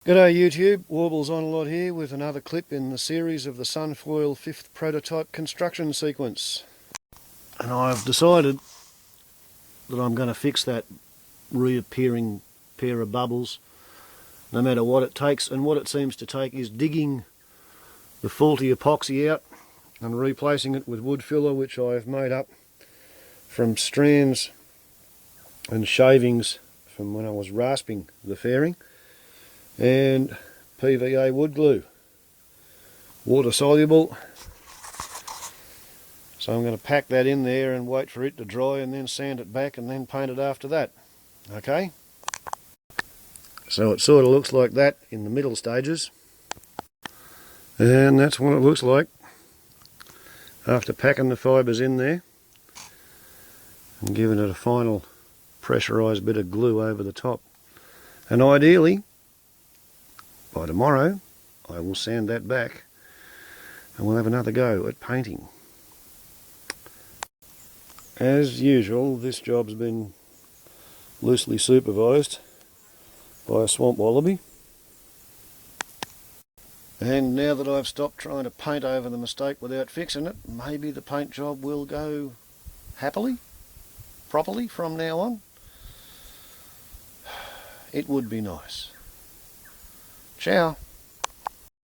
G'day YouTube, Warbles on a lot here with another clip in the series of the SunFoil 5th prototype construction sequence. And I've decided that I'm going to fix that reappearing pair of bubbles no matter what it takes, and what it seems to take is digging the faulty epoxy out and replacing it with wood filler, which I've made up from strands and shavings from when I was rasping the fairing, and PVA wood glue, water soluble. So I'm going to pack that in there and wait for it to dry and then sand it back and then paint it after that. Okay, so it sort of looks like that in the middle stages, and that's what it looks like after packing the fibres in there and giving it a final pressurised bit of glue over the top. And ideally by tomorrow I will sand that back and we'll have another go at painting. As usual, this job's been loosely supervised by a swamp wallaby, and now that I've stopped trying to paint over the mistake without fixing it, maybe the paint job will go happily, properly from now on. It would be nice. Ciao.